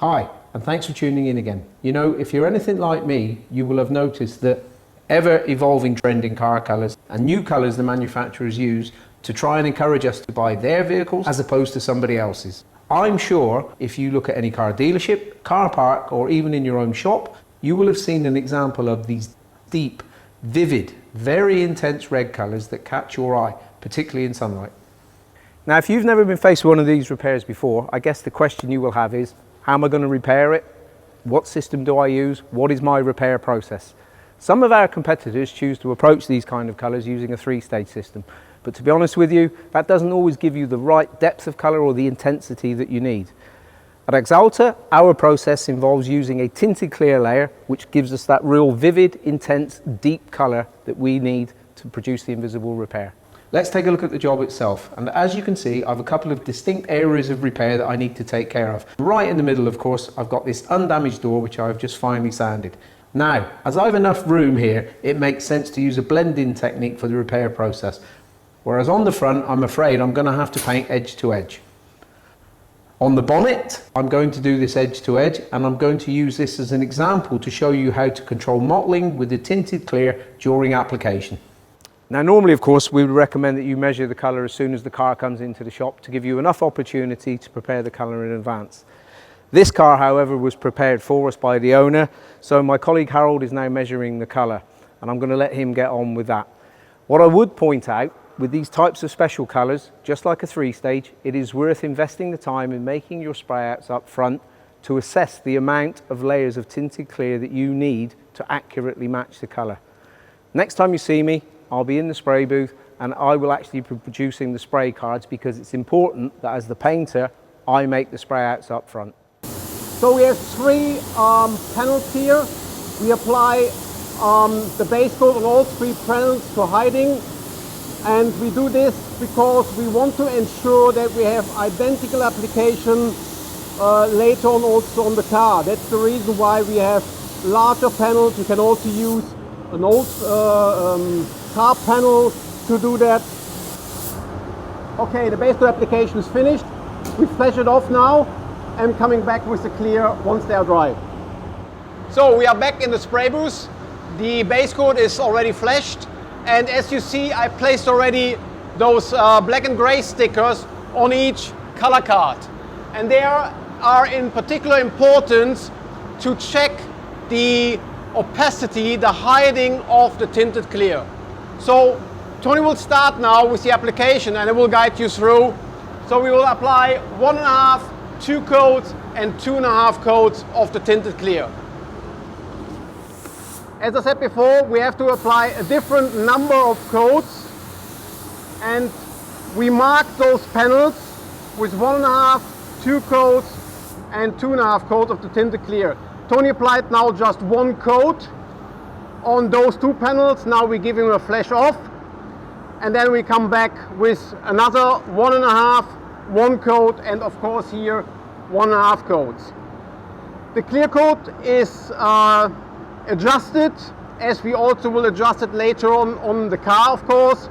Hi, and thanks for tuning in again. You know, if you're anything like me, you will have noticed that ever-evolving trend in car colours and new colours the manufacturers use to try and encourage us to buy their vehicles as opposed to somebody else's. I'm sure if you look at any car dealership, car park, or even in your own shop, you will have seen an example of these deep, vivid, very intense red colours that catch your eye, particularly in sunlight. Now, if you've never been faced with one of these repairs before, I guess the question you will have is, how am I going to repair it? What system do I use? What is my repair process? Some of our competitors choose to approach these kind of colours using a three-stage system. But to be honest with you, that doesn't always give you the right depth of colour or the intensity that you need. At Axalta, our process involves using a tinted clear layer, which gives us that real vivid, intense, deep colour that we need to produce the invisible repair. Let's take a look at the job itself, and as you can see, I have a couple of distinct areas of repair that I need to take care of. Right in the middle, of course, I've got this undamaged door which I've just finally sanded. Now, as I have enough room here, it makes sense to use a blend-in technique for the repair process, whereas on the front, I'm afraid I'm going to have to paint edge to edge. On the bonnet, I'm going to do this edge to edge, and I'm going to use this as an example to show you how to control mottling with the tinted clear during application. Now, normally, of course, we would recommend that you measure the colour as soon as the car comes into the shop to give you enough opportunity to prepare the colour in advance. This car, however, was prepared for us by the owner, so my colleague Harold is now measuring the colour, and I'm going to let him get on with that. What I would point out, with these types of special colours, just like a three-stage, it is worth investing the time in making your spray outs up front to assess the amount of layers of tinted clear that you need to accurately match the colour. Next time you see me, I'll be in the spray booth and I will actually be producing the spray cards, because it's important that as the painter, I make the spray outs up front. So we have three panels here. We apply the base coat on all three panels to hiding, and we do this because we want to ensure that we have identical application later on also on the car. That's the reason why we have larger panels. You can also use an old car panel to do that. Okay, the base coat application is finished. We flash it off now and coming back with the clear once they are dry. So we are back in the spray booth. The base coat is already flashed, and as you see, I placed already those black and gray stickers on each color card, and they are in particular importance to check the opacity, the hiding of the tinted clear. So Tony will start now with the application and I will guide you through. So we will apply 1.5, 2 coats and 2.5 coats of the tinted clear. As I said before, we have to apply a different number of coats, and we mark those panels with 1.5, 2 coats and 2.5 coats of the tinted clear. Tony applied now just 1 coat on those 2 panels. Now we give him a flash off, and then we come back with another 1.5, 1 coat, and of course here 1.5 coats. The clear coat is adjusted, as we also will adjust it later on the car, of course,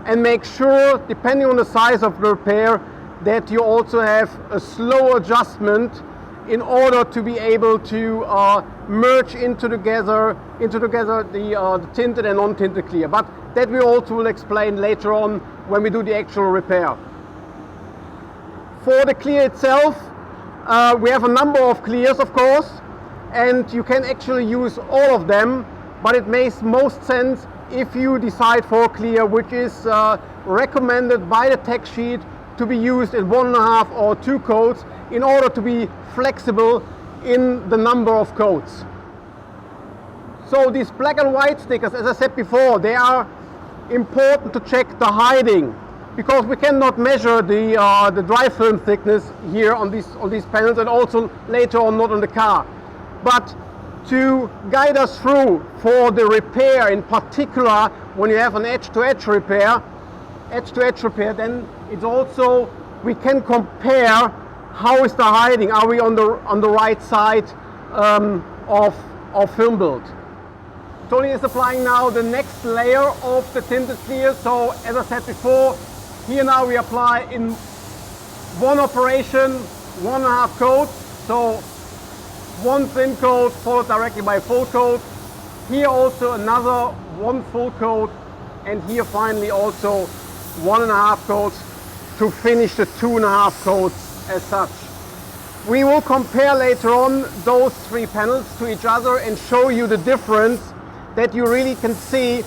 and make sure, depending on the size of the repair, that you also have a slow adjustment in order to be able to merge into together the tinted and non-tinted clear. But that we also will explain later on when we do the actual repair. For the clear itself, we have a number of clears, of course, and you can actually use all of them, but it makes most sense if you decide for a clear which is recommended by the tech sheet to be used in 1.5 or 2 coats in order to be flexible in the number of coats. So these black and white stickers, as I said before, they are important to check the hiding, because we cannot measure the dry film thickness here on these panels, and also later on not on the car. But to guide us through for the repair, in particular when you have an edge-to-edge repair, then it's also, we can compare how is the hiding. Are we on the right side of film build? Tony is applying now the next layer of the tinted clear. So as I said before, here now we apply in one operation 1.5 coats. So one thin coat followed directly by a full coat. Here also another one full coat, and here finally also 1.5 coats to finish the 2.5 coats as such. We will compare later on those three panels to each other and show you the difference, that you really can see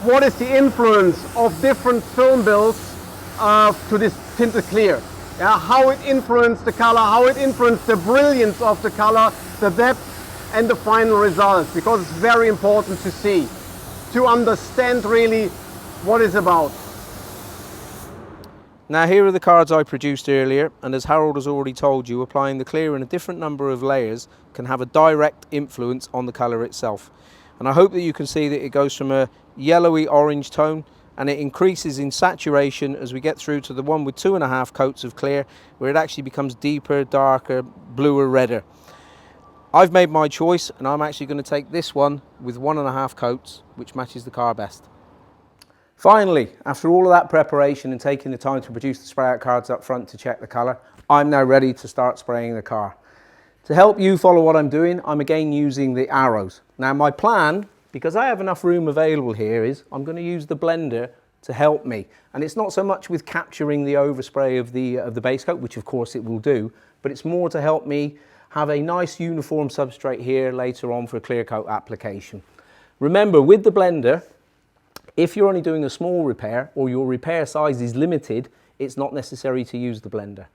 what is the influence of different film builds to this tinted clear. How it influenced the color, how it influenced the brilliance of the color, the depth and the final result, because it's very important to see, to understand really what it's about. Now here are the cards I produced earlier, and as Harold has already told you, applying the clear in a different number of layers can have a direct influence on the colour itself. And I hope that you can see that it goes from a yellowy orange tone and it increases in saturation as we get through to the one with 2.5 coats of clear, where it actually becomes deeper, darker, bluer, redder. I've made my choice and I'm actually going to take this one with 1.5 coats, which matches the car best. Finally, after all of that preparation and taking the time to produce the spray out cards up front to check the colour, I'm now ready to start spraying the car. To help you follow what I'm doing, I'm again using the arrows. Now my plan, because I have enough room available here, is I'm going to use the blender to help me. And it's not so much with capturing the overspray of the base coat, which of course it will do, but it's more to help me have a nice uniform substrate here later on for a clear coat application. Remember, with the blender, if you're only doing a small repair or your repair size is limited, it's not necessary to use the blender.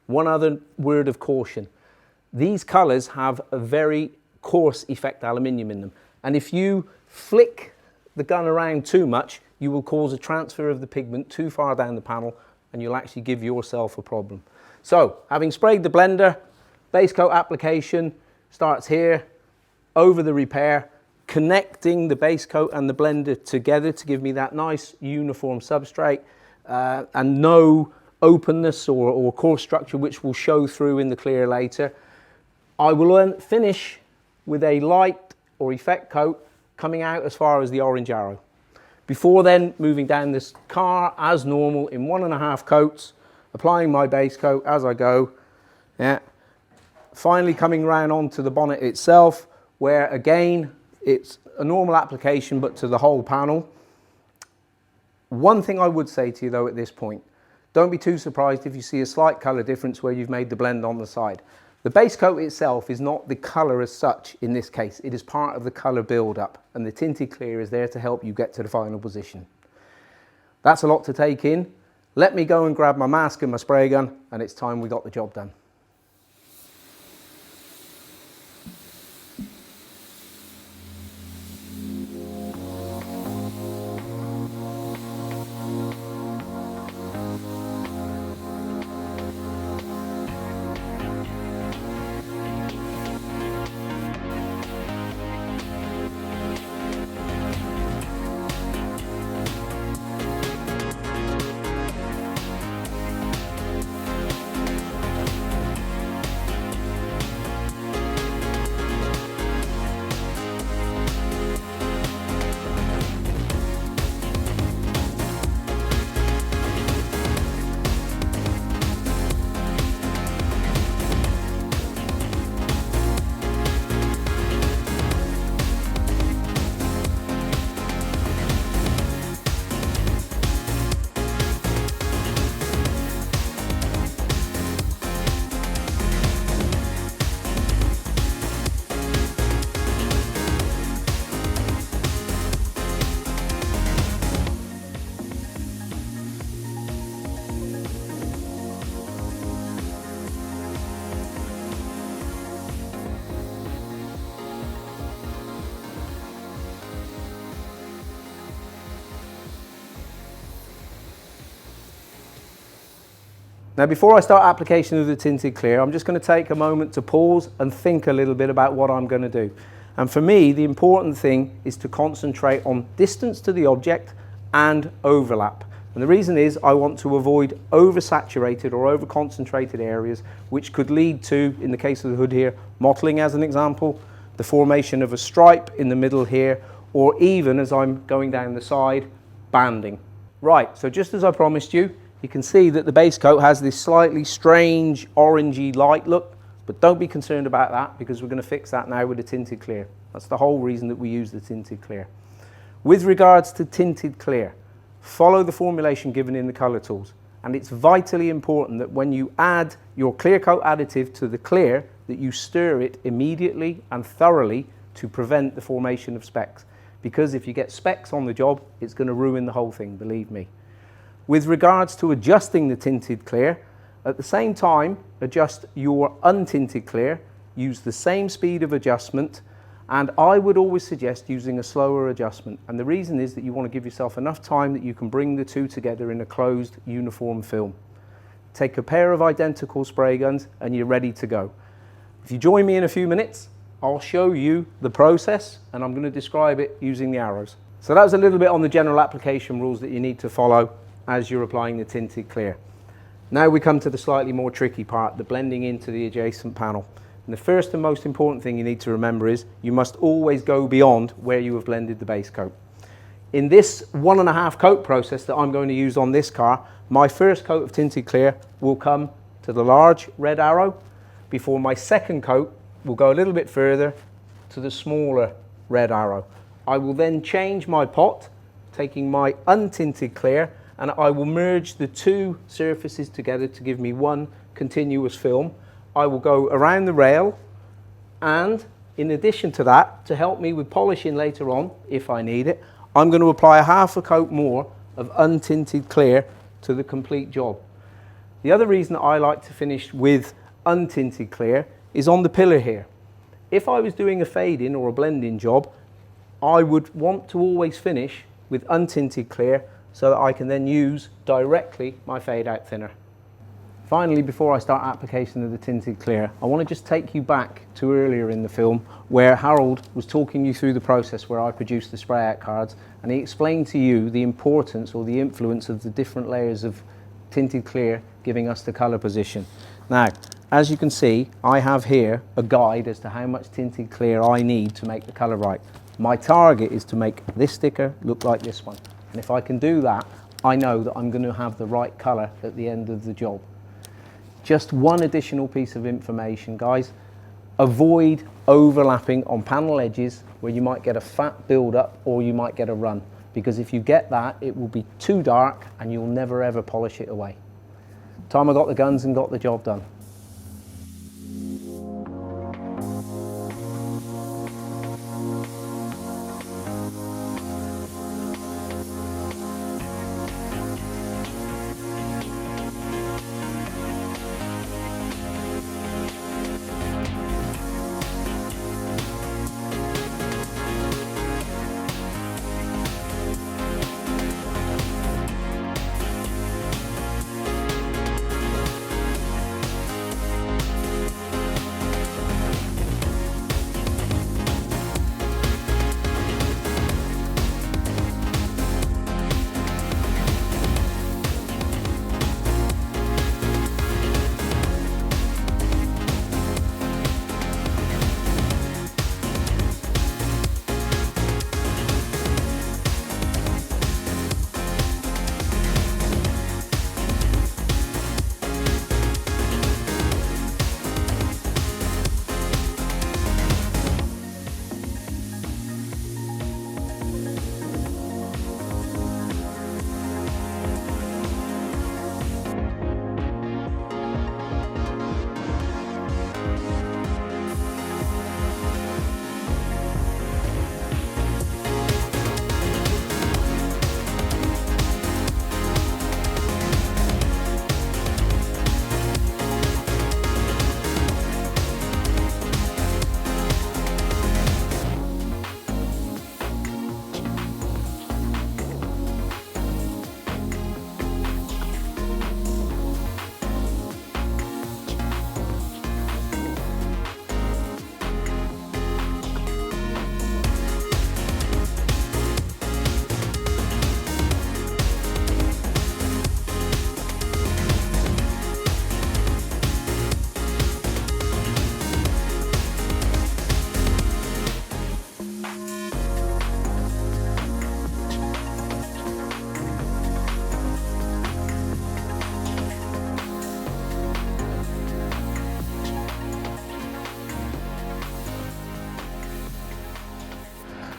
One other word of caution. These colours have a very coarse effect aluminium in them, and if you flick the gun around too much, you will cause a transfer of the pigment too far down the panel and you'll actually give yourself a problem. So, having sprayed the blender, base coat application starts here, over the repair, connecting the base coat and the blender together to give me that nice uniform substrate and no openness or coarse structure which will show through in the clear later. I will then finish with a light or effect coat coming out as far as the orange arrow. Before then moving down this car as normal in 1.5 coats, applying my base coat as I go. Yeah. Finally coming round onto the bonnet itself, where again it's a normal application but to the whole panel. One thing I would say to you though at this point, don't be too surprised if you see a slight colour difference where you've made the blend on the side. The base coat itself is not the colour as such in this case, it is part of the colour build up, and the tinted clear is there to help you get to the final position. That's a lot to take in. Let me go and grab my mask and my spray gun, and it's time we got the job done. Now before I start application of the tinted clear, I'm just going to take a moment to pause and think a little bit about what I'm going to do. And for me, the important thing is to concentrate on distance to the object and overlap. And the reason is I want to avoid oversaturated or over-concentrated areas, which could lead to, in the case of the hood here, mottling as an example, the formation of a stripe in the middle here, or even as I'm going down the side, banding. Right, so just as I promised you, you can see that the base coat has this slightly strange orangey light look. But don't be concerned about that, because we're going to fix that now with the tinted clear. That's the whole reason that we use the tinted clear. With regards to tinted clear, follow the formulation given in the colour tools. And it's vitally important that when you add your clear coat additive to the clear, that you stir it immediately and thoroughly to prevent the formation of specks. Because if you get specks on the job, it's going to ruin the whole thing, believe me. With regards to adjusting the tinted clear, at the same time, adjust your untinted clear, use the same speed of adjustment, and I would always suggest using a slower adjustment. And the reason is that you want to give yourself enough time that you can bring the two together in a closed, uniform film. Take a pair of identical spray guns and you're ready to go. If you join me in a few minutes, I'll show you the process and I'm going to describe it using the arrows. So that was a little bit on the general application rules that you need to follow as you're applying the tinted clear. Now we come to the slightly more tricky part, the blending into the adjacent panel. And the first and most important thing you need to remember is you must always go beyond where you have blended the base coat. In this 1.5 coat process that I'm going to use on this car, my first coat of tinted clear will come to the large red arrow, before my second coat will go a little bit further to the smaller red arrow. I will then change my pot, taking my untinted clear, and I will merge the two surfaces together to give me one continuous film. I will go around the rail, and in addition to that, to help me with polishing later on, if I need it, I'm going to apply a half a coat more of untinted clear to the complete job. The other reason that I like to finish with untinted clear is on the pillar here. If I was doing a fade-in or a blend-in job, I would want to always finish with untinted clear so that I can then use directly my fade-out thinner. Finally, before I start application of the tinted clear, I want to just take you back to earlier in the film where Harold was talking you through the process where I produced the spray out cards, and he explained to you the importance or the influence of the different layers of tinted clear giving us the colour position. Now, as you can see, I have here a guide as to how much tinted clear I need to make the colour right. My target is to make this sticker look like this one. And if I can do that, I know that I'm going to have the right colour at the end of the job. Just one additional piece of information, guys. Avoid overlapping on panel edges where you might get a fat build-up or you might get a run. Because if you get that, it will be too dark and you'll never ever polish it away. Time I got the guns and got the job done.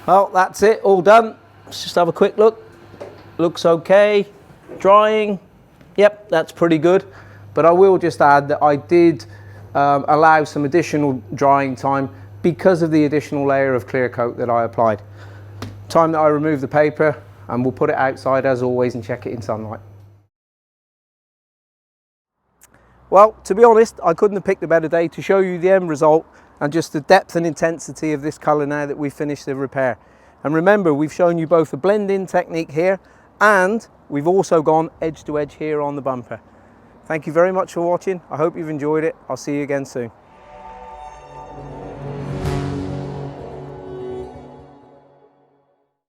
Well, that's it, all done. Let's just have a quick look. Looks okay. Drying, yep, that's pretty good. But I will just add that I did allow some additional drying time because of the additional layer of clear coat that I applied. Time that I remove the paper, and we'll put it outside as always and check it in sunlight. Well, to be honest, I couldn't have picked a better day to show you the end result and just the depth and intensity of this colour now that we've finished the repair. And remember, we've shown you both the blend-in technique here, and we've also gone edge to edge here on the bumper. Thank you very much for watching. I hope you've enjoyed it. I'll see you again soon.